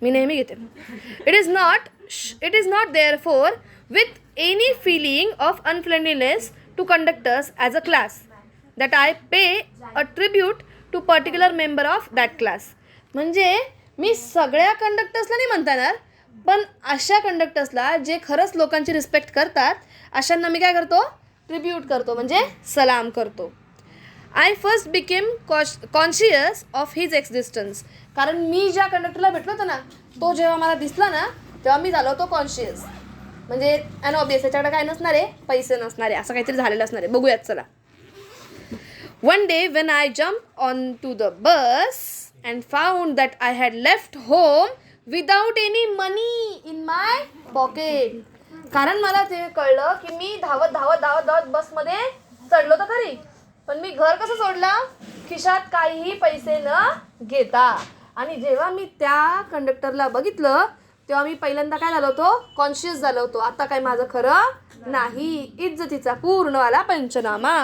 मी नेहमी घेते. It is not there for with any feeling of unfriendliness to conductors as a class that I pay a tribute to particular member of that class. म्हणजे मी सगळ्या कंडक्टर्सला नाही म्हणता येणार, पण अशा कंडक्टर्सला जे खरंच लोकांची रिस्पेक्ट करतात अशांना मी काय करतो, ट्रिब्यूट करतो, म्हणजे सलाम करतो. I first became conscious of his existence. कारण मी ज्या कंडक्टरला भेटलो होतो ना, तो जेव्हा मला दिसला ना तेव्हा मी झालो होतो कॉन्शियस. म्हणजे अँड ऑब्वियस याच्याकडे काय नसणार आहे, पैसे नसणार आहे, असं काहीतरी झालेलं असणार आहे. बघूयात चला. One day when I jump on to the bus and found that I had left home without any money in my pocket. कारण मला ते कळलं की मी धावत धावत धावत धावत बसमध्ये चढलो तर खरी, पण मी घर कसं सोडलं, खिशात काहीही पैसे न घेता. आणि जेव्हा मी त्या कंडक्टरला बघितलं तेव्हा मी पहिल्यांदा काय झालो होतो, कॉन्शियस झालो होतो. आता काय माझं खरं नाही, इज्जतीचा पूर्णवाला पंचनामा,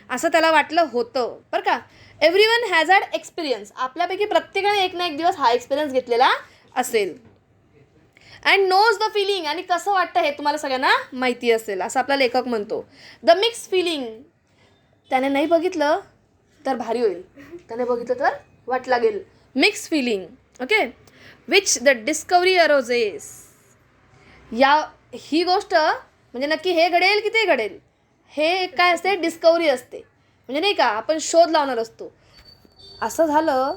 असं त्याला वाटलं होतं बरं का. Everyone has had experience. आपल्यापैकी प्रत्येकाने एक ना एक दिवस हा एक्सपिरियन्स घेतलेला असेल. And knows the feeling. आणि कसं वाटतं हे तुम्हाला सगळ्यांना माहिती असेल, असं आपला लेखक म्हणतो. The mix feeling. त्याने नाही बघितलं तर भारी होईल, त्याने बघितलं तर वाट लागेल. Mix feeling. Okay. Which the discovery arouses. ही गोष्ट म्हणजे नक्की हे घडेल की ते घडेल, हे काय असते, डिस्कवरी असते. म्हणजे नाही का, आपण शोध लावणार असतो. असं झालं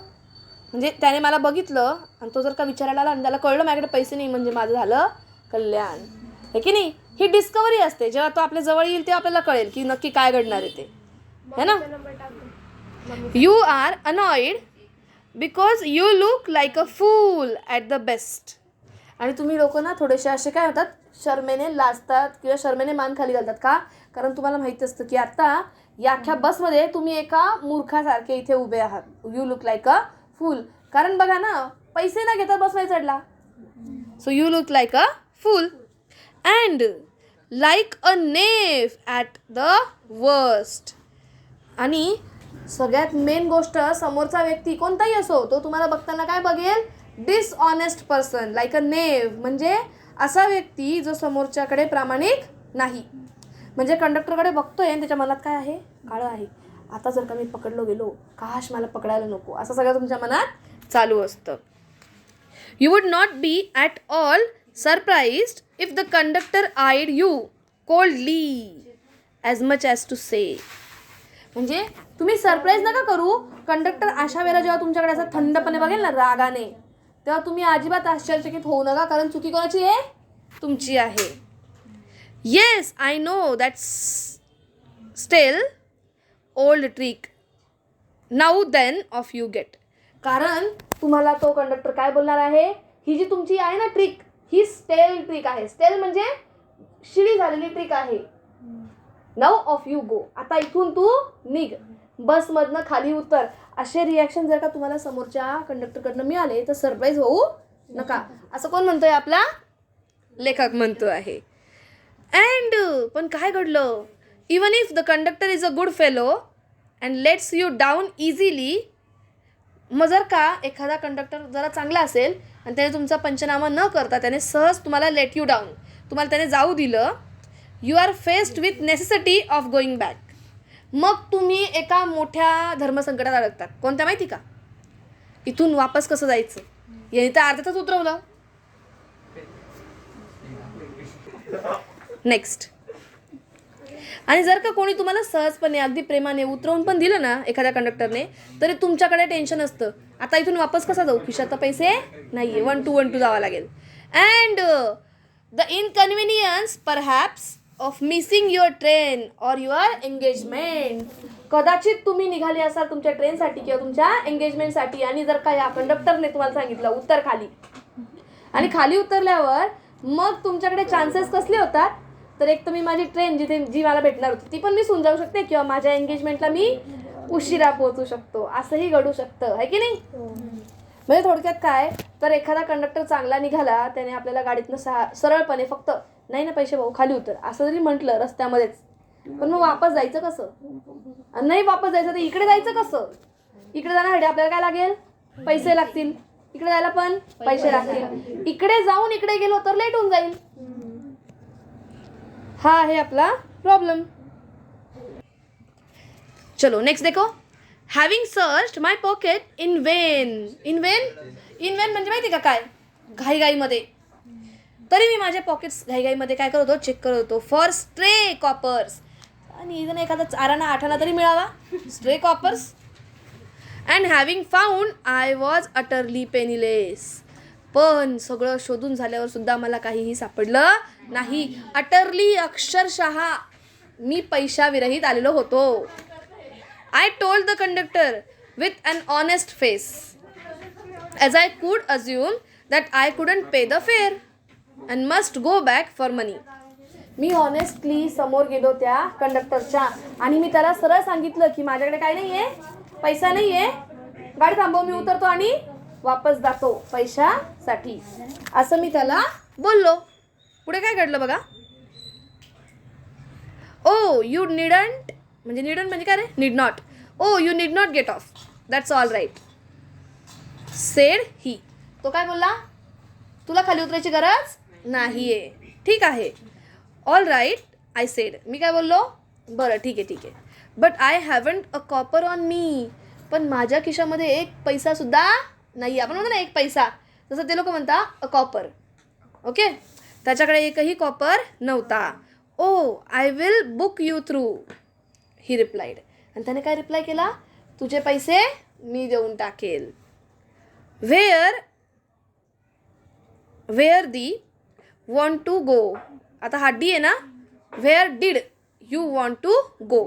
म्हणजे त्याने मला बघितलं आणि तो जर का विचारायला आला आणि त्याला कळलं माझ्याकडे पैसे नाही, म्हणजे माझं झालं कल्याण, हे की नाही. ही डिस्कवरी असते. जेव्हा तो आपल्या जवळ येईल तेव्हा आपल्याला कळेल की नक्की काय घडणार आहे ते, है ना. You are annoyed because you look like a fool at the best. आणि तुम्ही लोक ना थोडेसे असे काय होतात, शर्मेने लाजतात किंवा शर्मेने मान खाली घालतात. का? कारण तुम्हाला माहिती असतं की आता या अख्ख्या बसमध्ये तुम्ही एका मूर्खासारखे इथे उभे आहात. You look like a fool. कारण बघा ना, पैसे ना घेता बसमध्ये चढला. So you look like a fool and like a knave at the worst. आणि सगळ्यात मेन गोष्ट, समोरचा व्यक्ती कोणताही असो तो तुम्हाला बघताना काय बघेल, डिसऑनेस्ट पर्सन, लाईक अ नेव. म्हणजे असा व्यक्ती जो समोरच्याकडे प्रामाणिक नाही. म्हणजे कंडक्टरकडे बघतोय आणि त्याच्या मनात काय आहे, काळं आहे. आता जर का मी पकडलो गेलो, काश मला पकडायला नको, असं सगळं तुमच्या मनात चालू असतं. You would not be at all surprised if the conductor eyed you coldly as much as to say. म्हणजे तुम्ही सरप्राईज नका करू. कंडक्टर अशा वेळेला जेव्हा तुमच्याकडे असं थंडपणे बघेल ना, रागाने, तेव्हा तुम्ही अजिबात आश्चर्यचकित होऊ नका, कारण चुकी कोणाची आहे, तुमची आहे. Yes I know that's still old trick now then of you get. कारण तुम्हाला तो कंडक्टर काय बोलणार आहे, ही जी तुमची आहे ना ट्रिक, ही स्टेल ट्रिक आहे. स्टेल म्हणजे शिळी झालेली ट्रिक आहे. Now of you go. आता इथून तू निघ, बसमधनं खाली उतर. असे रिॲक्शन जर का तुम्हाला समोरच्या कंडक्टरकडनं मिळाले तर सरप्राईज होऊ नका. असं कोण म्हणतोय, आपला लेखक म्हणतो आहे. अँड पण काय घडलं, even if the conductor is a good fellow and let's you down easily. मग जर का एखादा कंडक्टर जरा चांगला असेल आणि त्याने तुमचा पंचनामा न करता त्याने सहज तुम्हाला लेट यू डाऊन, तुम्हाला त्याने जाऊ दिलं, you are faced with necessity of going back. मग तुम्ही एका मोठ्या धर्मसंकटात अडकतात. कोणत्या माहिती का, इथून वापस कसं जायचं. याने तर अर्ध्यातच उतरवलं. नेक्स्ट. आणि जर का कोणी तुम्हाला सहजपणे अगदी प्रेमाने उतरवून पण दिलं ना एखाद्या कंडक्टरने, तरी तुमच्याकडे टेन्शन असतं, आता इथून वापस कसा जाऊ, खिशात पैसे नाही आहे, 1 to 1 जावं लागेल. And the inconvenience perhaps of missing your train or your engagement. कदाचित तुम्ही निघाले असाल तुमच्या ट्रेनसाठी किंवा तुमच्या एंगेजमेंटसाठी, आणि जर का या कंडक्टरने तुम्हाला सांगितलं उत्तर खाली, आणि खाली उतरल्यावर मग तुमच्याकडे चान्सेस कसले होतात, तर एक तर मी माझी ट्रेन जी मला भेटणार होती ती पण मी सुन जाऊ शकते, किंवा माझ्या एंगेजमेंटला मी उशिरा पोहोचू शकतो, असंही घडू शकतं, है की नाही. म्हणजे थोडक्यात काय, तर एखादा कंडक्टर चांगला निघाला, त्याने आपल्याला गाडीतनं सरळपणे फक्त नाही ना पैसे भाऊ खाली उतर असं जरी म्हटलं रस्त्यामध्येच, पण मग वापस जायचं कसं, नाही वापस जायचं तर इकडे जायचं कसं, इकडे जाण्यासाठी आपल्याला काय लागेल, पैसे लागतील. इकडे जायला पण पैसे लागतील. इकडे जाऊन इकडे गेलो तर लेट होऊन जाईल. हा आहे आपला प्रॉब्लेम. चलो नेक्स्ट देखो. Having searched my pocket in Wien. In Wien म्हणजे माहिती का काय, घाईघाईमध्ये. तरी मी माझे पॉकेट्स घाईघाईमध्ये काय करत होतो, चेक करत होतो. For stray coppers. आणि इथं एखादा चाराना आठाना तरी मिळावा, stray coppers. And having found I was utterly penniless. पण सगळं शोधून झाल्यावर सुद्धा मला काहीही सापडलं नाही. अटरली अक्षरशः मी पैशाविरहित आलेलो होतो. I told the conductor with an honest face, as I could assume that I couldn't pay the fare and must go back for money. Me honestly समोर गेलो त्या कंडक्टरच्या आणि मी त्याला सरळ सांगितलं की माझ्याकडे काय नाही आहे, पैसा नाही आहे, गाडी थांबव, मी उतरतो आणि वापस जातो पैशासाठी, असं मी त्याला बोललो. पुढे काय घडलं बघा. ओ यू नीडंट म्हणजे काय रे, need not. Oh you need not get off, that's all right said he. तो काय बोलला, तुला खाली उतरायची गरज नाही आहे, ठीक आहे. All right I said. मी काय बोललो, बरं ठीक आहे. But I haven't a copper on me. पण माझ्या खिशामध्ये एक पैसासुद्धा नाही. आपण म्हणतो ना एक पैसा, तसं ते लोक म्हणता अ कॉपर. ओके, त्याच्याकडे एकही कॉपर नव्हता. Oh I will book you through, he replied. आणि त्याने काय रिप्लाय केला, तुझे पैसे मी देऊन टाकेल. Where the want to go. आता हा डी आहे ना, where did you want to go,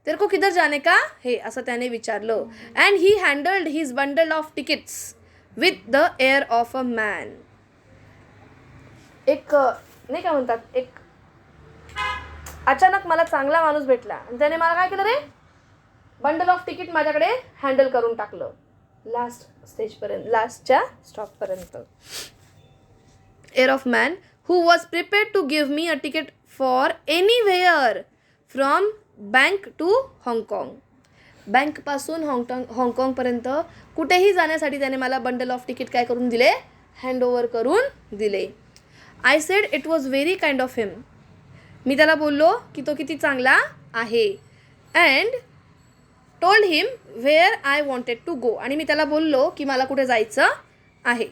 तेरे को किधर जाने का हे, असं त्याने विचारलं. And he handled his bundle of tickets with the air of a man. एक नाही काय म्हणतात, एक अचानक मला चांगला माणूस भेटला आणि त्याने मला काय केलं रे, बंडल ऑफ तिकीट माझ्याकडे हँडल करून टाकलं लास्ट स्टेजपर्यंत, लास्टच्या स्टॉपपर्यंत. Air of man who was prepared to give me a ticket for anywhere from Bank to हाँगकाँग. बँकपासून हाँगकाँगपर्यंत कुठेही जाण्यासाठी त्याने मला बंडल ऑफ तिकीट काय करून दिले, हँडओव्हर करून दिले. I said it was very kind of him. मी त्याला बोललो की तो किती चांगला आहे. And told him where I wanted to go. आणि मी त्याला बोललो की मला कुठे जायचं आहे.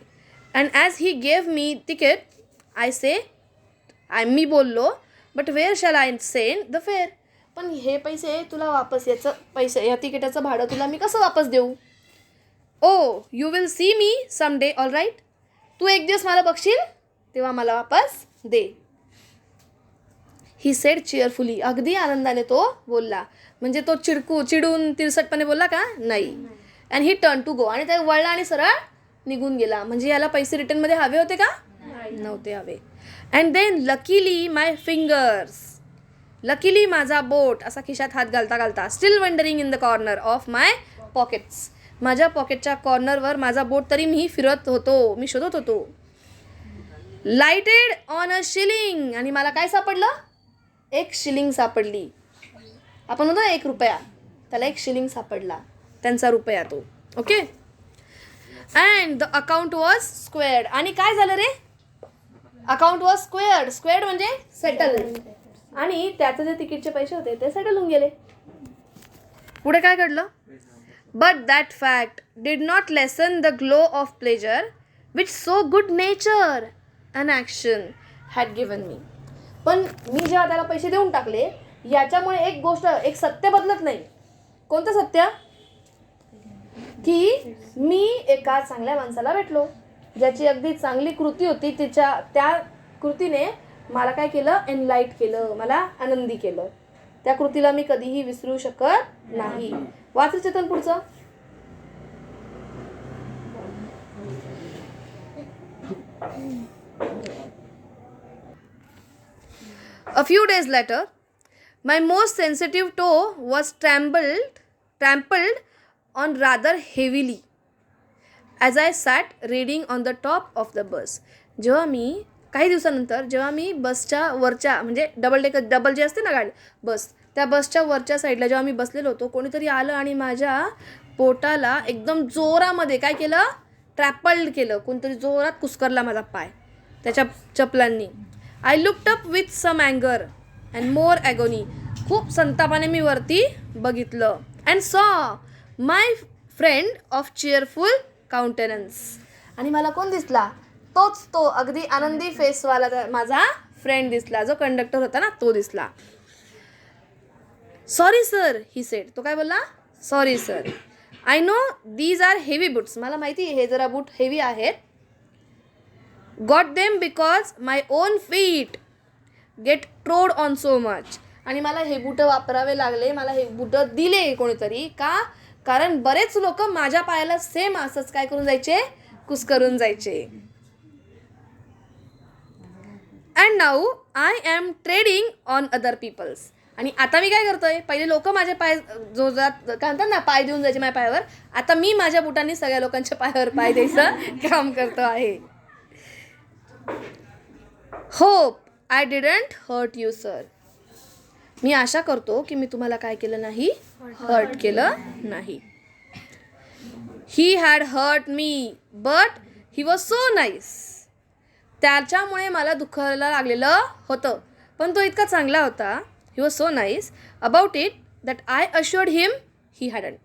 And as he gave me ticket I say, मी बोललो but where shall I send the fare. पण हे पैसे तुला वापस, या तिकिटाचं भाडं तुला मी कसं वापस देऊ. Oh you will see me some day, all right. तू एक दिवस मला बघशील तेव्हा मला वापस दे. He said चिअरफुली. अगदी आनंदाने तो बोलला. म्हणजे तो चिडून तिरसटपणे बोलला का नाही. And he turn to go. आणि त्या वळला आणि सरळ निघून गेला. म्हणजे याला पैसे रिटर्नमध्ये हवे होते का, नव्हते हवे. And then luckily my fingers, luckily माझा बोट असा खिशात हात घालता still wandering in the corner of my pockets. माझ्या पॉकेटच्या कॉर्नरवर माझा बोट तरी मी फिरत होतो, मी शोधत होतो. Lighted on a shilling. आणि मला काय सापडलं, एक शिलिंग सापडली. आपण म्हणतो ना 1 रुपया, त्याला 1 शिलिंग सापडला, त्यांचा रुपया तो. Okay. And the account was squared. आणि काय झालं रे, अकाउंट वॉज स्क्वेअर्ड म्हणजे सेटल. आणि त्याचे जे तिकीटचे पैसे होते ते सेटल होऊन गेले. पुढे काय घडलं. But that fact did not lessen the glow of pleasure which so good nature an action had given me. पण मी जेव्हा त्याला पैसे देऊन टाकले, याच्यामुळे एक गोष्ट, एक सत्य बदलत नाही. कोणतं सत्य, की मी एका चांगल्या माणसाला भेटलो, ज्याची अगदी चांगली कृती होती. त्या कृतीने मला काय केलं, एनलाइट केलं, मला आनंदी केलं. त्या कृतीला मी कधीही विसरू शकत नाही. वाच चेतन पुढचं. A few days later, my most sensitive toe was trampled on rather heavily as I sat reading on the top of the bus. जेव्हा मी काही दिवसानंतर जेव्हा मी बसच्या वरच्या म्हणजे डबल जे असते ना गाडी बस, त्या बसच्या वरच्या साईडला जेव्हा मी बसलेलो होतो, कोणीतरी आलं आणि माझ्या पोटाला एकदम जोरामध्ये काय केलं, ट्रॅपल्ड केलं, कोणतरी जोरात कुस्करला माझा पाय त्याच्या चपलांनी. I looked up with some अँगर अँड मोर ॲगोनी. खूप संतापाने मी वरती बघितलं. And saw my friend of cheerful countenance. आणि मला कोण दिसला? तोच तो अगदी आनंदी फेसवाला माझा फ्रेंड दिसला, जो कंडक्टर होता ना तो दिसला. Sorry sir he said. तो काय बोलला? Sorry sir. I know these are heavy boots. मला माहिती आहे हे जरा बूट हेवी आहेत. Got them because my own feet get trod on so much. आणि मला हे बूटं वापरावे लागले, मला हे बूटं दिले कोणीतरी. का? कारण बरेच लोक माझ्या पायाला सेम असंच काय करून जायचे? कुस्करून जायचे. And now I am treading on other people's. आणि आता मी काय करतोय? पहिले लोक माझे पाय जो जात काय म्हणतात ना, पाय देऊन जायचे माझ्या पायावर. आता मी माझ्या बुटांनी सगळ्या लोकांच्या पायावर पाय द्यायचं काम करतो आहे. Hope I didn't hurt you sir. मी आशा करतो की मी तुम्हाला काय केलं नाही? हर्ट केलं नाही. He had hurt me but he was so nice. त्याच्यामुळे मला दुखायला लागलेलं होतं, पण तो इतका चांगला होता. ही was so nice about it that I assured him he hadn't.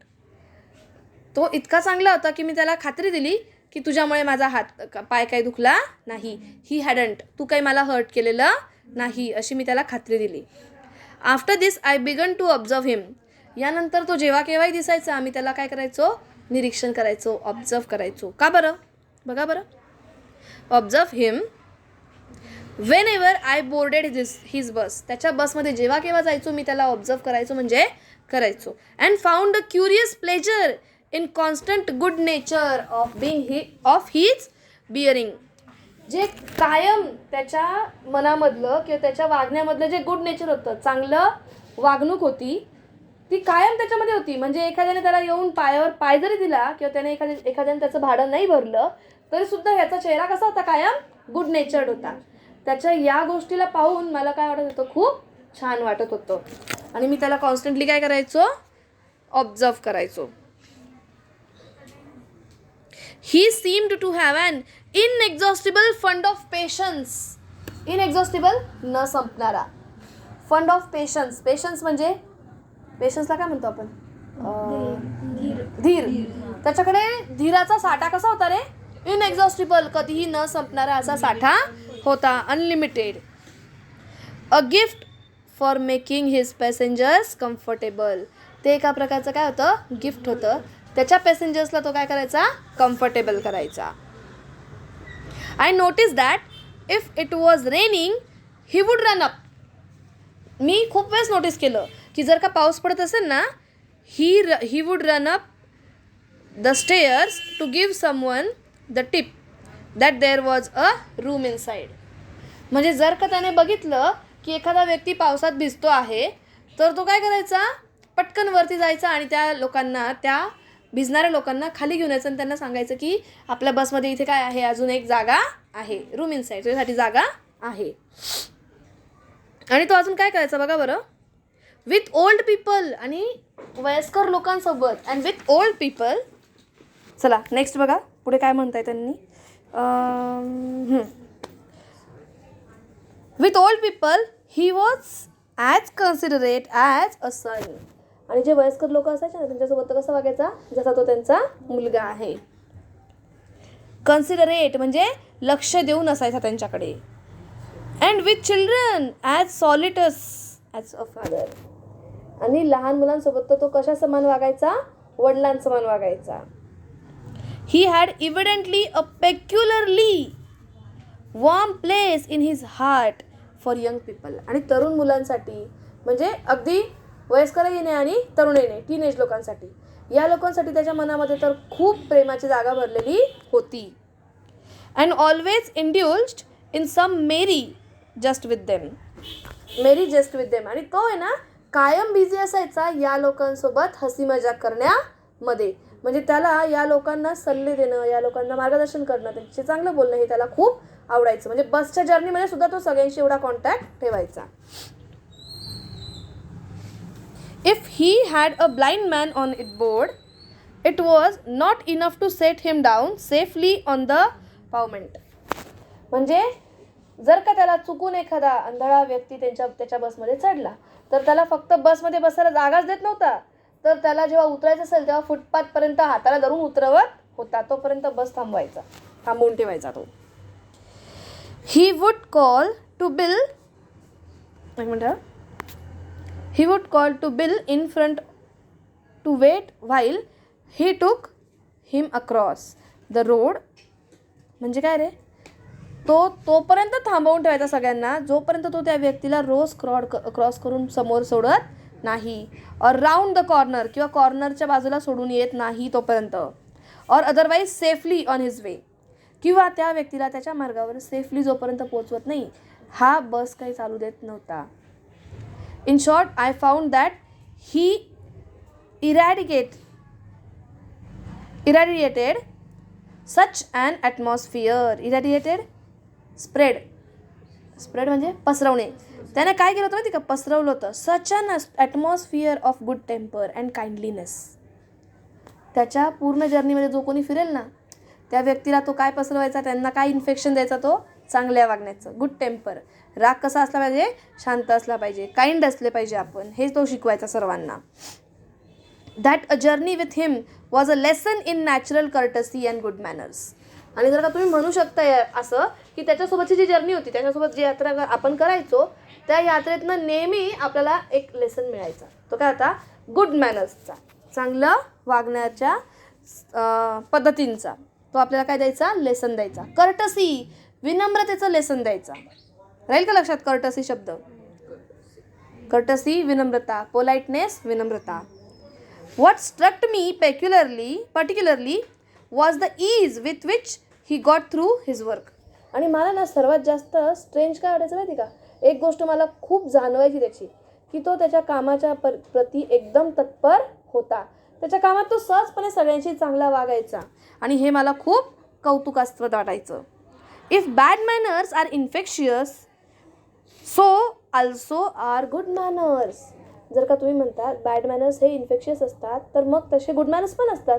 तो इतका चांगला होता की मी त्याला खात्री दिली की तुझ्यामुळे माझा पाय काही दुखला नाही. ही हॅडंट. तू काही मला हर्ट केलेलं नाही अशी मी त्याला खात्री दिली. After this I began to observe him. यानंतर तो जेव्हा केव्हाही दिसायचा आम्ही त्याला काय करायचो? निरीक्षण करायचो, ऑब्झर्व करायचो. का बरं? बघा बरं. Observe him whenever I boarded his bus. त्याच्या बसमध्ये जेव्हा केव्हा जायचो मी त्याला ऑब्झर्व करायचो, म्हणजे करायचो. And found a curious pleasure in constant good nature of his bearing. जे कायम त्याच्या मनामधलं किंवा त्याच्या वागण्यामधलं जे गुड नेचर होतं, चांगलं वागणूक होती, ती कायम त्याच्यामध्ये होती. म्हणजे एखाद्याने त्याला येऊन पायावर पाय जरी दिला किंवा त्याने एखाद्याने त्याचं भाडं नाही भरलं तरी सुद्धा ह्याचा चेहरा कसा होता? कायम गुड नेचर्ड होता. त्याच्या या गोष्टीला पाहून मला काय वाटत होतं? खूप छान वाटत होतं. आणि मी त्याला कॉन्स्टंटली काय करायचो? ऑब्झर्व करायचो. He seemed to have an inexhaustible fund of patience. Inexhaustible न संपणारा. Fund of patience. पेशन्स म्हणजे पेशन्सला काय म्हणतो आपण? धीर. त्याच्याकडे धीराचा साठा कसा होता रे? इनएक्झॉस्टिबल, कधीही न संपणारा असा साठा होता. Unlimited. A gift for making his passengers comfortable. ते एका प्रकारचं काय होतं? गिफ्ट होतं. त्याच्या पॅसेंजर्सला तो काय करायचा? कम्फर्टेबल करायचा. I notice that if it was raining he would run up. मी खूप वेळेस नोटीस केलं की जर का पाऊस पडत असेल ना, he would run up the stairs to give someone the tip that there was a room inside. म्हणजे जर का त्याने बघितलं की एखादा व्यक्ती पावसात भिजतो आहे तर तो काय करायचा? पटकन वरती जायचा आणि त्या लोकांना, त्या भिजणाऱ्या लोकांना खाली घेऊन यायचं आणि त्यांना सांगायचं की आपल्या बसमध्ये इथे काय आहे? अजून एक जागा आहे, रूम इनसाइड, तुझ्यासाठी जागा आहे. आणि तो अजून काय करायचा बघा बरं. With old people. आणि वयस्कर लोकांसोबत. And with old people. चला नेक्स्ट बघा पुढे काय म्हणताय त्यांनी. With old people he was as considerate as a son. आणि जे वयस्कर लोक असायचे ना त्यांच्यासोबत कसा वागायचा? जसा तो त्यांचा मुलगा आहे. कन्सिडरेट म्हणजे लक्ष देऊन असायचा त्यांच्याकडे. And with children as solicitous as a father. आणि लहान मुलांसोबत तर तो कशा समान वागायचा? वडिलांसमान वागायचा. He had evidently a peculiarly warm place in his heart for young people. आणि तरुण मुलांसाठी, म्हणजे अगदी वयस्करही नाही आणि तरुणही नाही, टीनेज लोकांसाठी, या लोकांसाठी त्याच्या मनामध्ये तर खूप प्रेमाची जागा भरलेली होती. And always indulged in some merry jest with them. Merry jest with them. आणि तो आहे ना कायम बिझी असायचा या लोकांसोबत हसी मजाक करण्यामध्ये. म्हणजे त्याला या लोकांना सल्ले देणं, या लोकांना मार्गदर्शन करणं, त्यांचे चांगलं बोलणं हे त्याला खूप आवडायचं. म्हणजे बसच्या जर्नीमध्ये सुद्धा तो सगळ्यांशी एवढा कॉन्टॅक्ट ठेवायचा. If he had a blind man on it board it was not enough to set him down safely on the pavement. म्हणजे जर का त्याला चुकून एखादा आंधळा व्यक्ती त्याच्या बसमध्ये चढला तर त्याला फक्त बसमध्ये बसायला जागाच देत नव्हता, तर त्याला जेव्हा उतरायचं असेल तेव्हा फुटपाथपर्यंत हाताला धरून उतरवत होता, तोपर्यंत बस थांबवून ठेवायचा तो. He would call to Bill in front to wait while he took him across the road. म्हणजे काय रे, तोपर्यंत थांबवून ठेवायचा सगळ्यांना जोपर्यंत तो त्या व्यक्तीला रोज क्रॉस करून समोर सोडत नाही, और राऊंड द कॉर्नर किंवा कॉर्नरच्या बाजूला सोडून येत नाही तोपर्यंत, और otherwise safely on his way, किंवा त्या व्यक्तीला त्याच्या मार्गावर सेफली जोपर्यंत पोचवत नाही हा बस काही चालू देत नव्हता. In short I found that he irradiated such an atmosphere. Spread म्हणजे पसरवणे. त्याने काय केलं होतं माहिती का, पसरवलं होतं. Such an atmosphere of good temper and kindliness. त्याच्या पूर्ण जर्नीमध्ये जो कोणी फिरेल ना त्या व्यक्तीला तो काय पसरवायचा, त्यांना काय इन्फेक्शन द्यायचा, तो चांगल्या वागण्याचं, गुड टेम्पर. राग कसा असला पाहिजे, शांत असला पाहिजे, काइंड असले पाहिजे आपण, हे तो शिकवायचा सर्वांना. That a journey with him was a lesson in natural courtesy and good manners. आणि जर का तुम्ही म्हणू शकता असं की त्याच्यासोबतची जी जर्नी होती, त्याच्यासोबत जी यात्रा आपण करायचो, त्या यात्रेतनं नेहमी आपल्याला एक लेसन मिळायचा. तो काय होता, गुड मॅनर्सचा, चांगलं वागण्याच्या पद्धतींचा. तो आपल्याला काय द्यायचा, लेसन द्यायचा. कर्टसी, विनम्रतेचं लेसन द्यायचा. राहील का लक्षात कर्टसी शब्द. कर्टसी विनम्रता, पोलाइटनेस विनम्रता. What struck me particularly was the ease with which he got through his work. आणि मला ना सर्वात जास्त स्ट्रेंज काय वाटायचं माहिती का, एक गोष्ट मला खूप जाणवायची त्याची, की तो त्याच्या कामाच्या प्रती एकदम तत्पर होता. त्याच्या कामात तो सहजपणे सगळ्यांशी चांगला वागायचा आणि हे मला खूप कौतुकास्पद वाटायचं. If bad manners are infectious so also are good manners. जर का तुम्ही म्हणता बॅड मॅनर्स हे इन्फेक्शियस असतात, तर मग तसे गुड मॅनर्स पण असतात.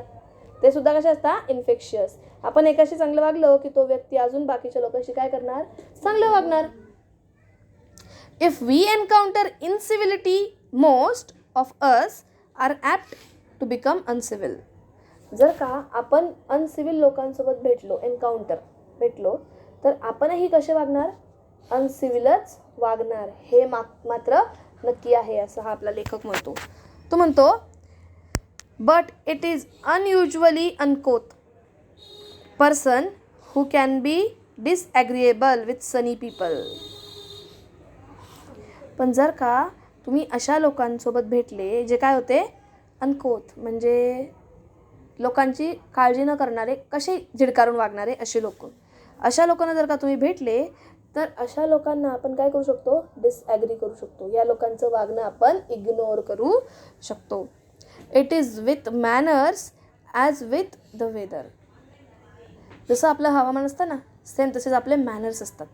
ते सुद्धा कसे असतात, इन्फेक्शियस. आपण एकाशी चांगलं वागलो की तो व्यक्ती अजून बाकीच्या लोकांशी काय करणार, चांगलं वागणार. If we encounter incivility most of us are apt to become uncivil. जर का आपण अनसिव्हिल लोकांसोबत भेटलो तर आपणही कसे वागणार, अनसिव्हिलच वागणार. हे मात्र नक्की आहे, असं हा आपला लेखक म्हणतो. तो म्हणतो, but it is unusually uncouth person who can be disagreeable with sunny people. पण जर का तुम्ही अशा लोकांसोबत भेटले जे काय होते, अनकोथ म्हणजे लोकांची काळजी न करणारे, कसे झिडकारून वागणारे असे लोक, अशा लोकांना जर का तुम्ही भेटले तर अशा लोकांना आपण काय करू शकतो, डिसॲग्री करू शकतो. या लोकांचं वागणं आपण इग्नोर करू शकतो. It is with manners as with the weather. जसं आपलं हवामान असतं ना, सेम तसेच आपले मॅनर्स असतात.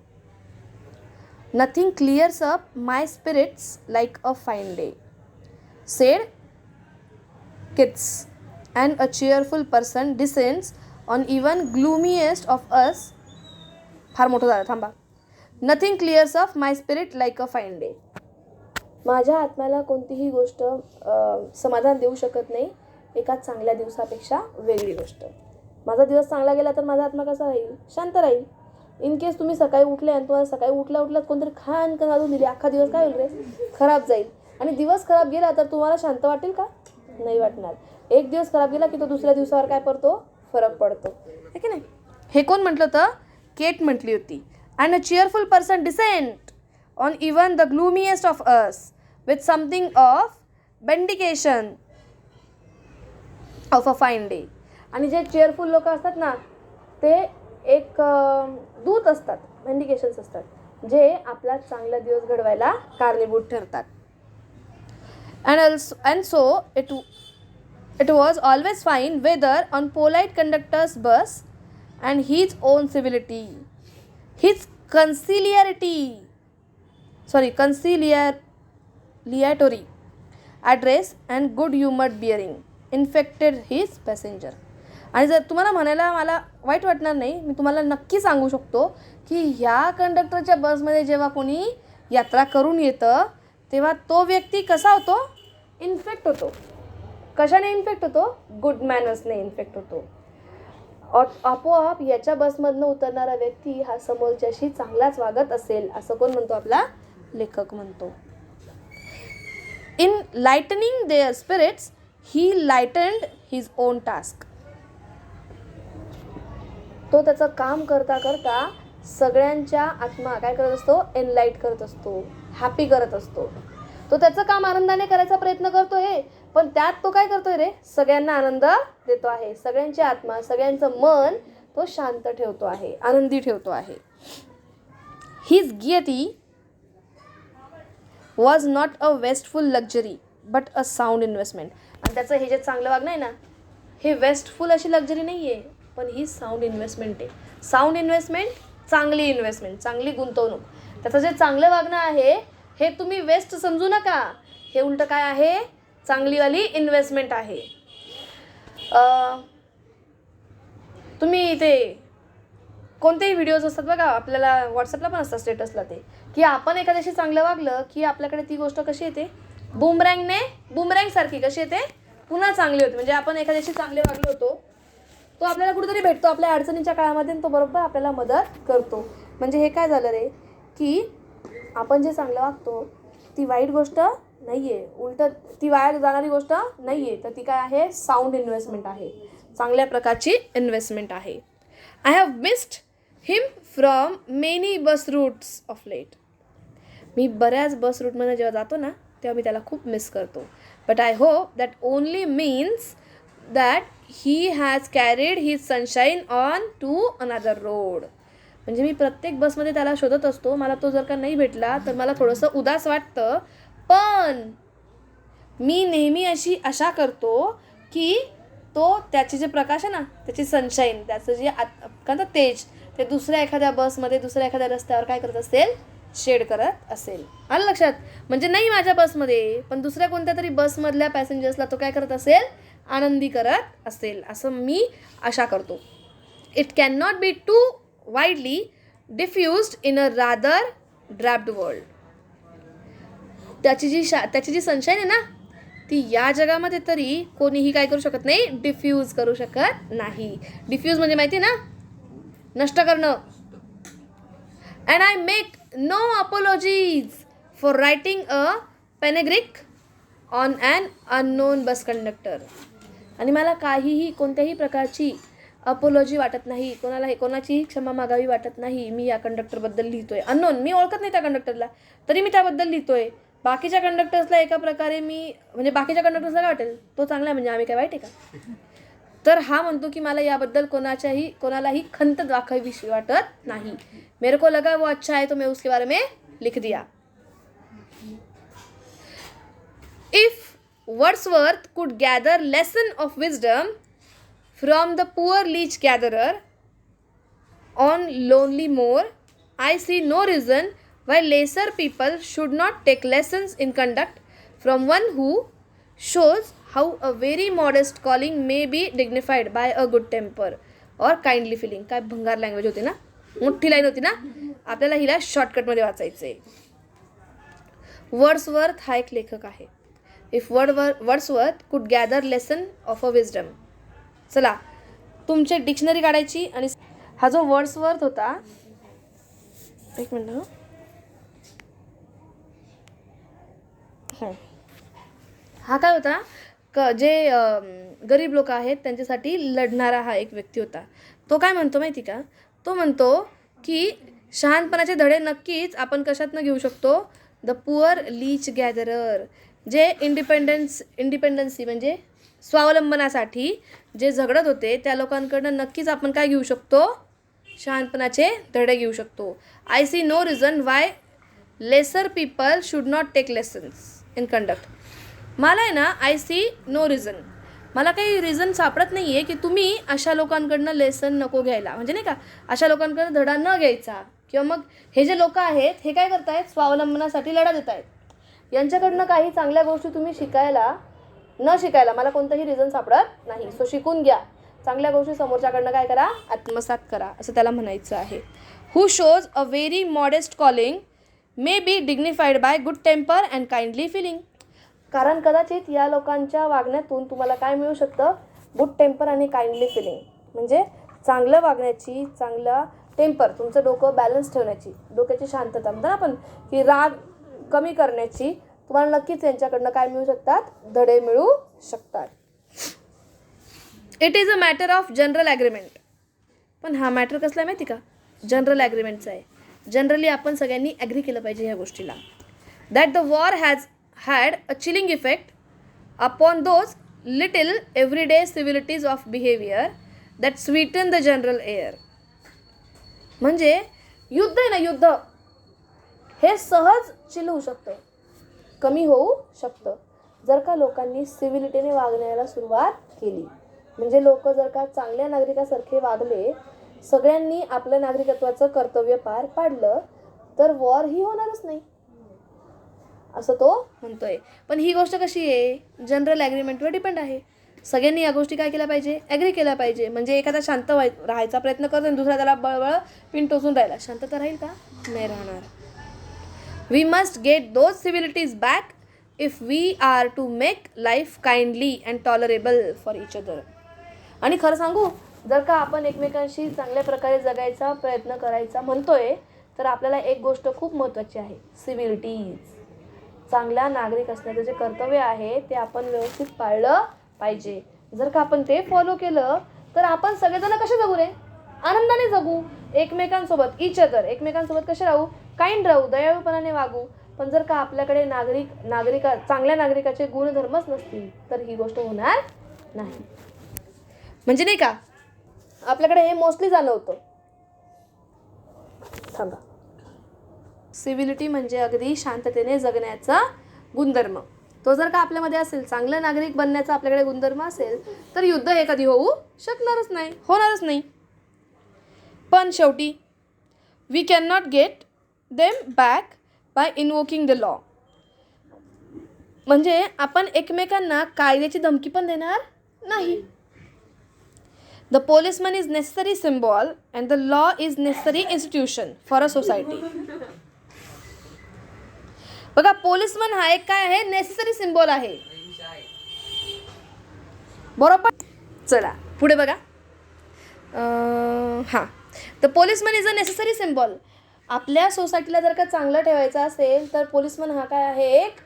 Nothing clears up my spirits like a fine day said Keats and a cheerful person descends on even gloomiest of us. फार मोठं झालं, थांबा. Nothing clears off my spirit like a fine day. माझ्या आत्म्याला कोणतीही गोष्ट समाधान देऊ शकत नाही एका चांगल्या दिवसापेक्षा वेगळी गोष्ट. माझा दिवस चांगला गेला तर माझा आत्मा कसा राहील, शांत राहील. इन केस तुम्ही सकाळी उठले आणि तुम्हाला सकाळी उठल्यात कोणतरी खान घालून दिली, अख्खा दिवस काय होईल रे, खराब जाईल. आणि दिवस खराब गेला तर तुम्हाला शांत वाटेल का, नाही वाटणार. एक दिवस खराब गेला की तो दुसऱ्या दिवसावर काय पडतो, फरक पडतो, है की नाही. हे कोण म्हटलं होतं, केट म्हटली होती. And a cheerful person descent on even the gloomiest of us with something of benediction of a fine day. आणि जे चेअरफुल लोक असतात ना, ते एक दूत असतात, बेंडिकेशन्स असतात, जे आपला चांगला दिवस घडवायला कारणीभूत ठरतात. And so it was always fine weather on polite conductors bus and his own civility, his conciliatory address and good humored bearing. Infected his passenger. आणि जर तुम्हाला म्हणायला मला वाईट वाटणार नाही, मी तुम्हाला नक्की सांगू शकतो की ह्या कंडक्टरच्या बसमध्ये जेव्हा कोणी यात्रा करून येतं तेव्हा तो व्यक्ती कसा होतो, इन्फेक्ट होतो. कशाने इन्फेक्ट होतो, गुड मॅनर्सने इन्फेक्ट होतो. आपोआप याच्या बसमधनं उतरणारा व्यक्ती हा समोरच्याशी चांगलाच वागत असेल असं कोण म्हणतो, आपला लेखक म्हणतो. In lightening their spirits he lightened his own task. तो त्याचं काम करता करता सगळ्यांच्या आत्मा काय करत असतो, एनलाइट करत असतो, हॅपी करत असतो. तो त्याचं काम आनंदाने करायचा प्रयत्न करतोय, पण त्यात तो काय करतोय रे, सगळ्यांना आनंद देतो आहे. सगळ्यांची आत्मा, सगळ्यांचं मन तो शांत ठेवतो आहे, आनंदी ठेवतो आहे. His gaiety was not a wasteful luxury but a sound investment. आणि त्याचं हे जे चांगलं वागणं आहे ना, हे वेस्टफुल अशी लक्झरी नाही आहे, पण ही साऊंड इन्व्हेस्टमेंट आहे. साऊंड इन्व्हेस्टमेंट, चांगली इन्व्हेस्टमेंट, चांगली गुंतवणूक. त्याचं जे चांगलं वागणं आहे हे तुम्ही वेस्ट समजू नका, हे उलटं काय आहे, चांगलीवाली इन्व्हेस्टमेंट आहे. तुम्ही ते कोणतेही व्हिडिओज असतात बघा, आपल्याला व्हॉट्सअपला पण असतात, स्टेटसला, ते की आपण एखाद्याशी चांगलं वागलं की आपल्याकडे ती गोष्ट कशी येते, बुमरँगसारखी कशी येते, पुन्हा चांगली होते. म्हणजे आपण एखाद्याशी चांगले वागलो होतो, तो आपल्याला कुठेतरी भेटतो आपल्या अडचणीच्या काळामध्ये, तो बरोबर आपल्याला मदत करतो. म्हणजे हे काय झालं रे, की आपण जे चांगलं वागतो ती वाईट गोष्ट नाही आहे, उलटं ती वाया जाणारी गोष्ट नाही आहे, तर ती काय आहे, साऊंड इन्व्हेस्टमेंट आहे, चांगल्या प्रकारची इन्व्हेस्टमेंट आहे. I have missed him from many bus routes of late. मी बऱ्याच बस रूटमध्ये जेव्हा जातो ना तेव्हा मी त्याला खूप मिस करतो. But I hope that only means that he has carried his sunshine on to another road. म्हणजे मी प्रत्येक बसमध्ये त्याला शोधत असतो. मला तो जर का नाही भेटला तर मला थोडंसं उदास वाटतं, पण मी नेहमी अशी आशा करतो की तो त्याचे जे प्रकाश आहे ना, त्याची सनशाईन, त्याचं जे का तेज, ते दुसऱ्या एखाद्या बसमध्ये, दुसऱ्या एखाद्या रस्त्यावर काय करत असेल, शेड करत असेल. आलं लक्षात? म्हणजे नाही माझ्या बसमध्ये, पण दुसऱ्या कोणत्या तरी बसमधल्या पॅसेंजर्सला तो काय करत असेल, आनंदी करत असेल, असं मी आशा करतो. It can not be too widely diffused in a rather drab world. त्याची जी सनशाईन आहे ना, ती या जगामध्ये तरी कोणीही काय करू शकत नाही, डिफ्यूज करू शकत नाही. डिफ्यूज म्हणजे माहिती ना, नष्ट करणं. And I make no apologies for writing a panegyric on an unknown bus conductor. आणि मला काहीही कोणत्याही प्रकारची अपॉलॉजी वाटत नाही, कोणाची क्षमा मागावी वाटत नाही. मी या कंडक्टरबद्दल लिहितोय, अननोन, मी ओळखत नाही त्या कंडक्टरला, तरी मी त्याबद्दल लिहितोय. बाकीच्या कंडक्टर्सला एका प्रकारे मी, म्हणजे बाकीच्या कंडक्टर्सला काय वाटेल, तो चांगला आहे म्हणजे आम्ही काय वाईट आहे का. तर हा म्हणतो की मला याबद्दल कोणालाही खंत दाखवावीशी वाटत नाही. मेरे को लगा वो अच्छा है तो मैं उसके बारे में लिख दिया. If Wordsworth could gather lesson of wisdom from the poor leech gatherer on lonely moor, I see no reason why lesser people should not take lessons in conduct from one who shows how a very modest calling may be dignified by a good temper or kindly feeling. काय भंगार language होती ना, मोठी line होती ना, आपल्याला हिला शॉर्टकटमध्ये वाचायचं आहे. वर्ड्सवर्थ हा एक लेखक आहे. इफ वर्ड्सवर्थ कुड gather lesson of a wisdom. चला तुमची डिक्शनरी काढायची. आणि हा जो वर्ड्सवर्थ होता, एक मिनिट, हा काय होता, जे गरीब लोक आहेत त्यांच्यासाठी लढणारा हा एक व्यक्ती होता. तो काय म्हणतो माहिती का, तो म्हणतो की शहाणपणाचे धडे नक्कीच आपण कशातनं घेऊ शकतो, द पुअर लीच गॅदरर, जे इंडिपेंडन्सी म्हणजे स्वावलंबनासाठी जे झगडत होते त्या लोकांकडनं नक्कीच आपण काय घेऊ शकतो, शहाणपणाचे धडे घेऊ शकतो. I see no reason why lesser people should not take lessons in conduct. मला आहे ना, आय सी नो रिझन, मला काही रिझन सापडत नाही आहे की तुम्ही अशा लोकांकडनं लेसन नको घ्यायला, म्हणजे नाही का, अशा लोकांकडनं धडा न घ्यायचा. किंवा मग हे जे लोक आहेत हे काय करत आहेत, स्वावलंबनासाठी लढा देत आहेत, यांच्याकडनं काही चांगल्या गोष्टी तुम्ही शिकायला न शिकायला मला कोणतंही रिझन सापडत नाही. सो शिकून घ्या, चांगल्या गोष्टी समोरच्याकडनं काय करा, आत्मसात करा, असं त्याला म्हणायचं आहे. Who shows a very modest calling may be dignified by good temper and kindly feeling. कारण कदाचित या लोकांच्या वागण्यातून तुम्हाला काय मिळू शकतं, गुड टेम्पर आणि काइंडली फिलिंग. म्हणजे चांगलं वागण्याची, चांगला टेम्पर, तुमचं डोकं बॅलन्स ठेवण्याची, डोक्याची शांतता म्हणतो ना आपण, की राग कमी करण्याची तुम्हाला नक्कीच यांच्याकडनं काय मिळू शकतात, धडे मिळू शकतात. It is a matter of general agreement. पण हा मॅटर कसला आहे माहिती का, जनरल ॲग्रीमेंटचा आहे. जनरली आपण सगळ्यांनी ॲग्री केलं पाहिजे ह्या गोष्टीला. That the war has had a chilling effect upon those little everyday civilities of behaviour that sweeten the general air. म्हणजे युद्ध आहे ना, युद्ध हे सहज चिल होऊ शकतं, कमी होऊ शकतं जर का लोकांनी सिव्हिलिटीने वागण्याला सुरुवात केली. म्हणजे लोक जर का चांगल्या नागरिकासारखे वागले, सगळ्यांनी आपल्या नागरिकत्वाचं कर्तव्य पार पाडलं, तर वॉर ही होणारच नाही, असं तो म्हणतोय. पण ही गोष्ट कशी आहे, जनरल ॲग्रीमेंटवर डिपेंड आहे. सगळ्यांनी या गोष्टी काय केल्या पाहिजे, ॲग्री केल्या पाहिजे. म्हणजे एखादा शांत राहायचा प्रयत्न करतो आणि दुसरा त्याला बळबळ पिन टोचून राहिला, शांतता राहील का, नाही राहणार. We must get those civilities back if we are to make life kindly and tolerable for each other. आणि खरं सांगू, जर का आपण एकमेकांशी चांगल्या प्रकारे जगायचा प्रयत्न करायचा म्हणतोय, तर आपल्याला एक गोष्ट खूप महत्त्वाची आहे, सिव्हिलिटीज. चांगला नागरिक असण्याचं जे कर्तव्य आहे ते आपण व्यवस्थित पाळलं पाहिजे. जर का आपण ते फॉलो केलं, तर आपण सगळेजण कसे जगू रे, आनंदाने जगू, एकमेकांसोबत इच अदर, एकमेकांसोबत कसे राहू, काइंड राहू, दयाळूपणाने वागू. पण जर का आपल्याकडे चांगल्या नागरिकाचे गुणधर्मच नसतील, तर ही गोष्ट होणार नाही. म्हणजे नाही का, आपल्याकडे हे मोस्टली जाणवतं. थांबा. सिव्हिलिटी म्हणजे अगदी शांततेने जगण्याचा गुणधर्म. तो जर का आपल्यामध्ये असेल, चांगलं नागरिक बनण्याचा आपल्याकडे गुणधर्म असेल, तर युद्ध हे कधी होऊ शकणारच नाही, होणारच नाही. पण शेवटी we can not get them back by invoking the law. म्हणजे आपण एकमेकांना कायद्याची धमकी पण देणार नाही. The policeman is necessary symbol and the law is necessary institution for a society. बघा, पोलिसमन हा एक काय आहे, नेसेसरी सिम्बॉल आहे, बरोबर. चला पुढे बघा. हां, the policeman is a necessary symbol. आपल्या सोसायटीला जर का चांगलं ठेवायचं असेल, तर पोलिसमन हा काय आहे, एक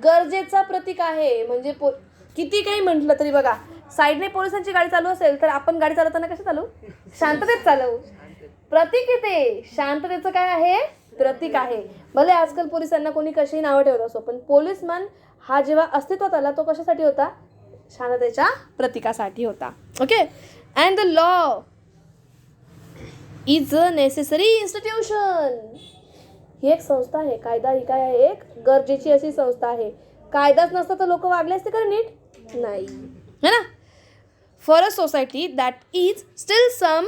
गरजेचा प्रतीक आहे. म्हणजे किती काही म्हटलं तरी बघा, साईडने पोलिसांची गाडी चालू असेल, तर आपण गाडी चालवताना कसं चालू, शांततेत चालवू. प्रतीक येते, शांततेचं काय आहे, प्रतीक आहे. भले आजकाल पोलिसांना कोणी कशीही नावं ठेवत असो, पण पोलिसमन हा जेव्हा अस्तित्वात आला, तो कशासाठी होता, शांततेच्या प्रतीकासाठी होता. Okay. And the law is a necessary institution. ही एक संस्था आहे, कायदा ही काय आहे, एक गरजेची अशी संस्था आहे. कायदाच नसता तर लोक वागले असते का नीट, नाही, है ना. For a society that is still some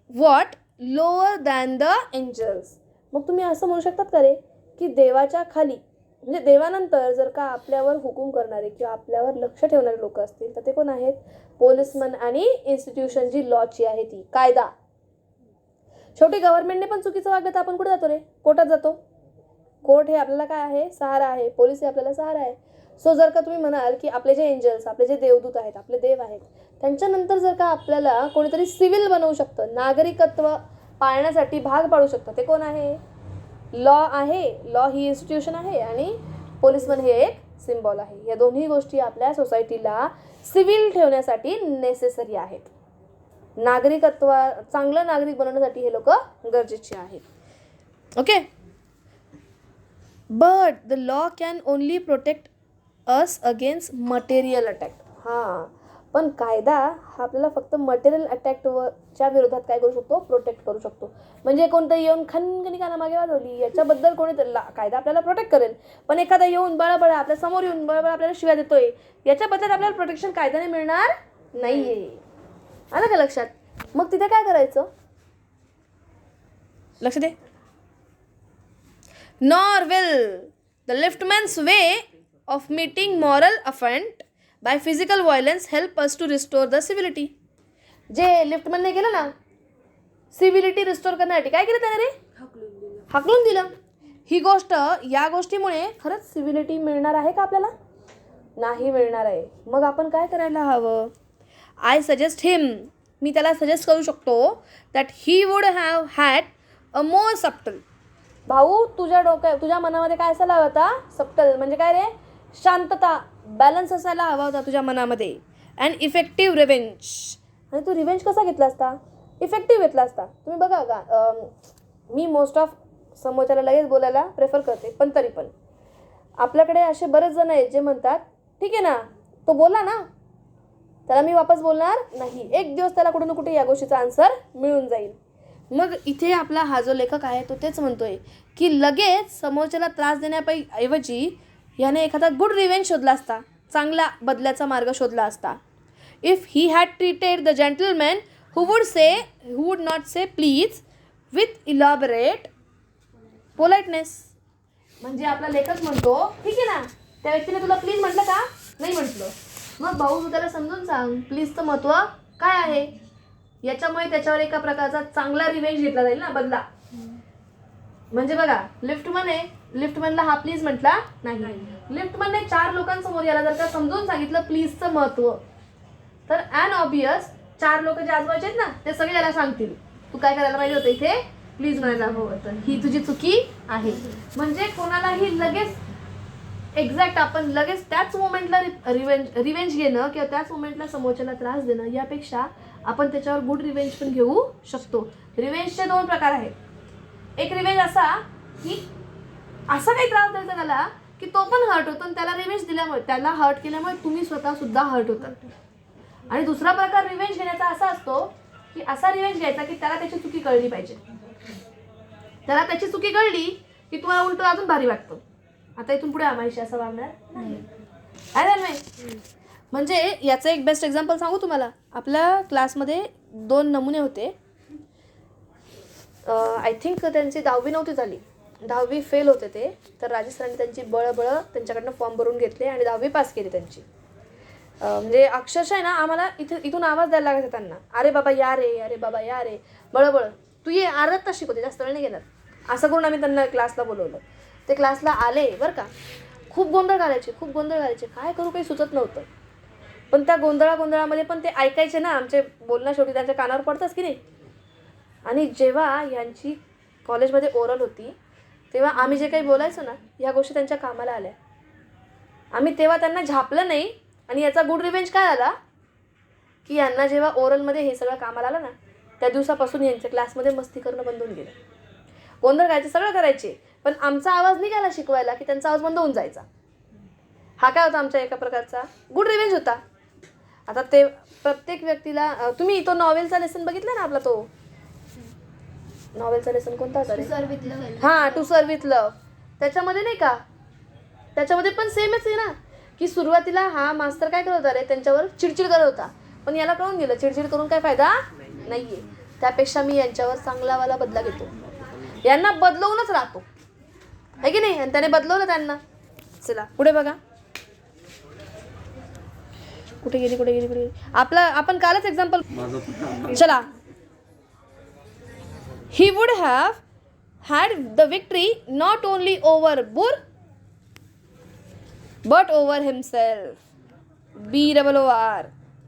what lower than the angels. मग तुम्ही असं म्हणू शकतात का रे, की देवाच्या खाली, म्हणजे देवानंतर जर का आपल्यावर हुकूम करणारे किंवा आपल्यावर लक्ष ठेवणारे लोक असतील, तर ते कोण आहेत, पोलिसमन आणि इन्स्टिट्यूशन जी लॉची आहे ती, कायदा. शेवटी गव्हर्नमेंटने पण चुकीचं वागलं तर आपण कुठे जातो रे, कोर्टात जातो. कोर्ट हे आपल्याला काय आहे, सहारा आहे. पोलीस हे आपल्याला सहारा आहे. सो जर का तुम्ही म्हणाल की आपले जे एंजल्स, आपले जे देवदूत आहेत, आपले देव आहेत, त्यांच्यानंतर जर का आपल्याला कोणीतरी सिव्हिल बनवू शकतं, नागरिकत्व पाळण्यासाठी भाग पाडू शकतं, ते कोण आहे, लॉ आहे. लॉ ही इन्स्टिट्यूशन आहे आणि पोलिसमन हे एक सिम्बॉल आहे. या दोन्ही गोष्टी आपल्या सोसायटीला सिव्हिल ठेवण्यासाठी नेसेसरी आहेत. नागरिकत्व, चांगलं नागरिक बनवण्यासाठी हे लोक गरजेचे आहेत. Okay. But the law can only protect us against material attack. हां, पण कायदा हा आपल्याला फक्त मटेरियल अटॅकच्या विरोधात काय करू शकतो, प्रोटेक्ट करू शकतो. म्हणजे कोणतं येऊन खनखनी काना मागे वाजवली याच्याबद्दल कोणीतरी कायदा आपल्याला प्रोटेक्ट करेल. पण एखादा येऊन बळबळ आपल्या समोर येऊन बळबळ आपल्याला शिव्या देतोय, याच्याबद्दल आपल्याला प्रोटेक्शन कायद्याने मिळणार नाहीये. आलं का लक्षात. मग तिथे काय करायचं, लक्ष दे. Nor will the liftman's way of meeting moral affront by physical violence help us to restore the civility. जे लिफ्टमॅनने केलं ना सिव्हिलिटी रिस्टोर करण्यासाठी, काय केलं त्याने रे? हाकलून दिलं. ही गोष्ट, या गोष्टीमुळे खरंच सिव्हिलिटी मिळणार आहे का आपल्याला? नाही मिळणार आहे. मग आपण काय करायला हवं? आय सजेस्ट हिम, मी त्याला सजेस्ट करू शकतो that he would have had a more subtle. भाऊ, तुझ्या मनामध्ये काय असायला हवा होता? सबटल म्हणजे काय रे? शांतता, बॅलन्स असायला हवा होता तुझ्या मनामध्ये. And effective revenge. आणि तू रिव्हेंज कसा घेतला असता? इफेक्टिव्ह घेतला असता. तुम्ही बघा का, मी मोस्ट ऑफ समोरच्याला लगेच बोलायला प्रेफर करते, पण तरी पण आपल्याकडे असे बरेच जण आहेत जे म्हणतात ठीक आहे ना, तो बोलला ना, त्याला मी वापस बोलणार नाही. एक दिवस त्याला कुठे ना कुठे या गोष्टीचा आन्सर मिळून जाईल. मग इथे आपला हा जो लेखक आहे तो तेच म्हणतोय की लगेच समोरच्याला त्रास देण्याऐवजी याने एखादा गुड रिव्हेंज शोधला असता, चांगला बदल्याचा मार्ग शोधला असता. If he had treated the gentleman who would not say please with elaborate politeness. म्हणजे आपला लेखक म्हणतो ठीक आहे ना, त्या व्यक्तीने तुला प्लीज म्हटलं का? नाही म्हटलं. मग भाऊ तू त्याला समजून सांग प्लीजचं महत्त्व काय आहे. याच्यामुळे त्याच्यावर एका प्रकारचा चांगला रिव्हेंज घेतला जाईल ना, बदला. म्हणजे बघा, लिफ्टमॅनला हा प्लीज म्हटला नाही. लिफ्टमॅनने 4 लोकांसमोर याला जर का समजून सांगितलं प्लीजचं महत्त्व, तर ॲन ऑबियस 4 लोक जे आजूबाजूचे आहेत ना ते सगळे याला सांगतील तू काय करायला पाहिजे होतं, इथे प्लीज म्हणायला हवं होतं, ही तुझी चुकी आहे. म्हणजे कोणालाही लगेच एक्झॅक्ट आपण लगेच त्याच मोमेंटला रिव्हेंज घेणं किंवा त्याच मोमेंटला समोरच्याला त्रास देणं, यापेक्षा आपण त्याच्यावर गुड रिव्हेंज पण घेऊ शकतो. रिव्हेंजचे 2 प्रकार आहेत. एक रिव्हेंज असा की असा काही त्रास द्यायचा त्याला की तो पण हर्ट होतो आणि त्याला रिव्हेंज दिल्यामुळे, त्याला हर्ट केल्यामुळे तुम्ही स्वतःसुद्धा हर्ट होतात. आणि दुसरा प्रकार रिव्हेंज घेण्याचा असा असतो की असा रिव्हेंज घ्यायचा की त्याला त्याची चुकी कळली पाहिजे. त्याला त्याची चुकी कळली की तुम्हाला उलट अजून भारी वाटतं, आता इथून पुढे आम्हाशी असं वागणार नाही. म्हणजे याचं एक बेस्ट एक्झाम्पल सांगू तुम्हाला. आपल्या क्लासमध्ये 2 नमुने होते. आय थिंक त्यांची 10वी नव्हती झाली, 10वी फेल होते ते. तर राजेश सरांनी त्यांची बळबळ त्यांच्याकडनं फॉर्म भरून घेतले आणि 10वी पास केली त्यांची. म्हणजे अक्षरशः आहे ना, आम्हाला इथून आवाज द्यायला लागायचा त्यांना, अरे बाबा या रे, अरे बाबा या रे, बळबळ तू ये, अर्धा तास शिकवते, जास्त वेळ नाही घेणार. असं करून आम्ही त्यांना क्लासला बोलवलं. ते क्लासला आले बरं का, खूप गोंधळ घालायचे, काय करू काही सुचत नव्हतं. पण त्या गोंधळामध्ये पण ते ऐकायचे ना, आमचे बोलणं शेवटी त्यांच्या कानावर पडतंच की नाही. आणि जेव्हा यांची कॉलेजमध्ये ओरल होती तेव्हा आम्ही जे काही बोलायचो ना, ह्या गोष्टी त्यांच्या कामाला आल्या. आम्ही तेव्हा त्यांना झापलं नाही. आणि याचा गुड रिव्हेंज काय आला की यांना जेव्हा ओरलमध्ये हे सगळं कामाला आलं ना, त्या दिवसापासून यांच्या क्लासमध्ये मस्ती करणं बंद होऊन गेलं. गोंधळ करायचे, सगळं करायचे, पण आमचा आवाज निघाला शिकवायला की त्यांचा आवाज बंद होऊन जायचा. हा काय होता आमच्या एका प्रकारचा गुड रिव्हेंज होता. आता ते प्रत्येक व्यक्तीला, तुम्ही तो नॉवेलचा लेसन बघितला ना आपला, तो नॉवेलचा लेसन कोणता होता? हां, टू सर्व विथ लव्ह. त्याच्यामध्ये नाही का, त्याच्यामध्ये पण सेमच आहे ना की सुरुवातीला हा मास्तर काय करत होता रे, त्यांच्यावर चिडचिड करत होता. पण याला कळून गेलं चिडचिड करून काय फायदा नाहीये, त्यापेक्षा मी यांच्यावर चांगलावाला बदला घेतो, यांना बदलवूनच राहतो, आहे की नाही. आणि त्याने बदलवलं त्यांना. चला पुढे बघा, कुठे गेली आपण कालच एक्झाम्पल. चला, he would have had the victory not only over boor but over himself. BOOR,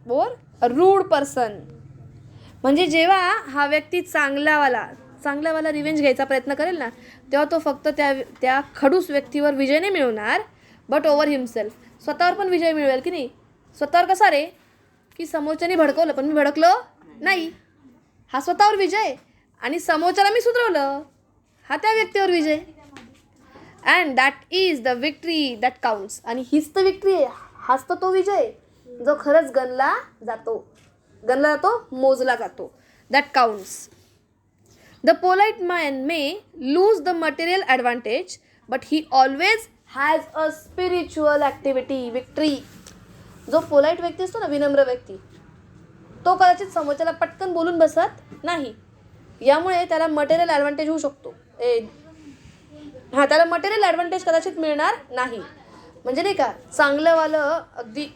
boor, a rude person. म्हणजे जेव्हा हा व्यक्ती चांगल्यावाला रिव्हेंज घ्यायचा प्रयत्न करेल ना, तेव्हा तो फक्त त्या खडूस व्यक्तीवर विजय नाही मिळवणार, बट ओव्हर हिमसेल्फ, स्वतःवर पण विजय मिळवेल की नाही. स्वतःवर कसा रे, की समोरच्याने भडकवलं पण मी भडकलो नाही, हा स्वतःवर विजय. आणि समोरच्याला मी सुधरवलं, हा त्या व्यक्तीवर विजय. And that is the victory that counts. आणि हीच तर विक्ट्री आहे, हाच तर तो विजय जो खरंच गणला जातो, मोजला जातो. That counts. The polite man may lose the material advantage but he always has a spiritual activity. Victory. जो पोलाइट व्यक्ती असतो ना, विनम्र व्यक्ती, तो कदाचित समोरच्याला पटकन बोलून बसत नाही. यामुळे त्याला मटेरियल ॲडव्हान्टेज होऊ शकतो. त्याला मटेरियल ॲडव्हान्टेज कदाचित मिळणार नाही. म्हणजे नाही का, चांगलंवालं अगदी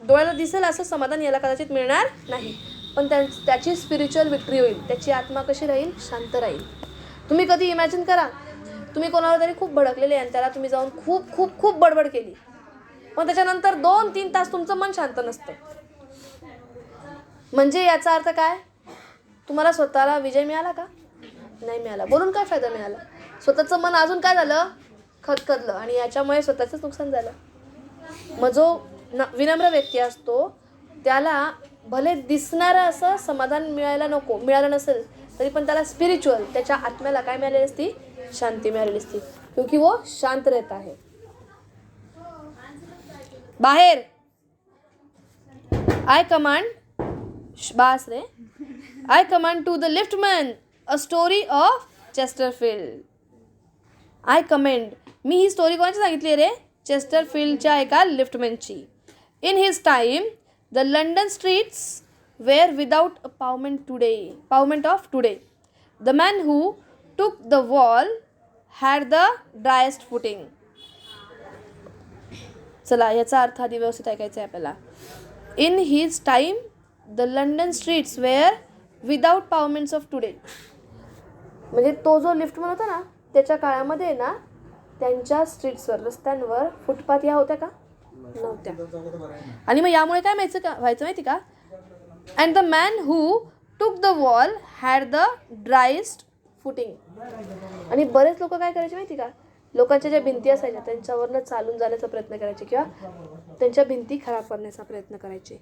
डोळ्याला दिसेल असं समाधान याला कदाचित मिळणार नाही, पण त्याची स्पिरिच्युअल विक्ट्री होईल. त्याची आत्मा कशी राहील? शांत राहील. तुम्ही कधी इमॅजिन करा, तुम्ही कोणाला तरी खूप भडकलेले आणि त्याला तुम्ही जाऊन खूप खूप खूप बडबड केली, पण त्याच्यानंतर 2-3 तास तुमचं मन शांत नसतं. म्हणजे याचा अर्थ काय? तुम्हाला स्वतःला विजय मिळाला का? नाही मिळाला. बोलून काय फायदा मिळाला? स्वतःचं मन अजून काय झालं? खदखदलं आणि याच्यामुळे स्वतःचंच नुकसान झालं. मग जो विनम्र व्यक्ती असतो त्याला भले दिसणारं असं समाधान मिळालं नसेल तरी पण त्याला स्पिरिच्युअल, त्याच्या आत्म्याला काय मिळालेली असती? शांती मिळालेली असती, क्योंकि वो शांत रहता है. बाहेर I command to the liftman a story of Chesterfield. I commend, मी ही स्टोरी कोणाची सांगितली रे? चेस्टरफील्डच्या एका लिफ्टमॅनची. In his time the London streets were without a pavement of today. The man who took the wall had the driest footing. चला, याचा अर्थ आधी व्यवस्थित ऐकायचा आहे आपल्याला. In his time the London streets were without pavements of today. म्हणजे तो जो लिफ्टमन होता ना, त्याच्या काळामध्ये ना त्यांच्या स्ट्रीट्सवर, रस्त्यांवर फुटपाथ ह्या होत्या का? नव्हत्या. आणि मग यामुळे काय व्हायचं माहिती का? And the man who took the wall had the driest footing. आणि बरेच लोक काय करायचे माहिती का? लोकांच्या ज्या भिंती असायच्या त्यांच्यावरनं चालून जाण्याचा प्रयत्न करायचे किंवा त्यांच्या भिंती खराब करण्याचा प्रयत्न करायचे.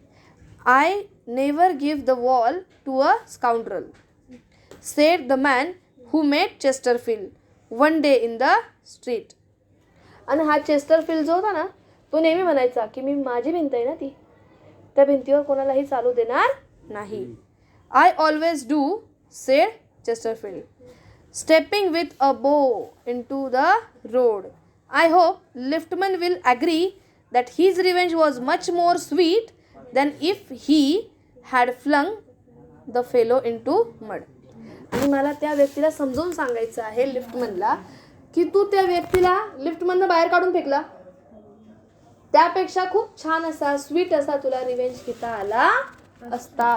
I never give the wall to a scoundrel, said the man who met Chesterfield one day in the street. आणि हा चेस्टरफील्ड जो होता ना, तो नेहमी म्हणायचा की मी, माझी भिंत आहे ना ती, त्या भिंतीवर कोणालाही चालू देणार नाही. I always do, sed Chesterfield, stepping with a bow into the road. I hope liftman will agree that his revenge was much more sweet than if he had flung the fellow into mud. आणि मला त्या व्यक्तीला समजावून सांगायचं आहे, लिफ्टमनला, की तू त्या व्यक्तीला लिफ्टमधनं बाहेर काढून फेकला, त्यापेक्षा खूप छान असा, स्वीट असा तुला रिव्हेंज घेता आला असता,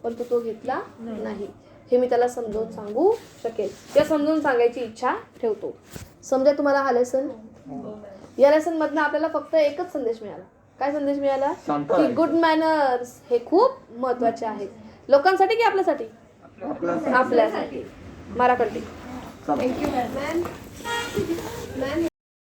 पण तू तो घेतला नाही. हे मी त्याला समजावून सांगू शकेल किंवा समजावून सांगायची इच्छा ठेवतो. समजा तुम्हाला हा लेसन, या लेसनमधनं आपल्याला फक्त एकच संदेश मिळाला. काय संदेश मिळाला? की गुड मॅनर्स हे खूप महत्त्वाचे आहेत. लोकांसाठी की आपल्यासाठी? आपल्यासाठी. मारा कल्टी. Thank you ma'am.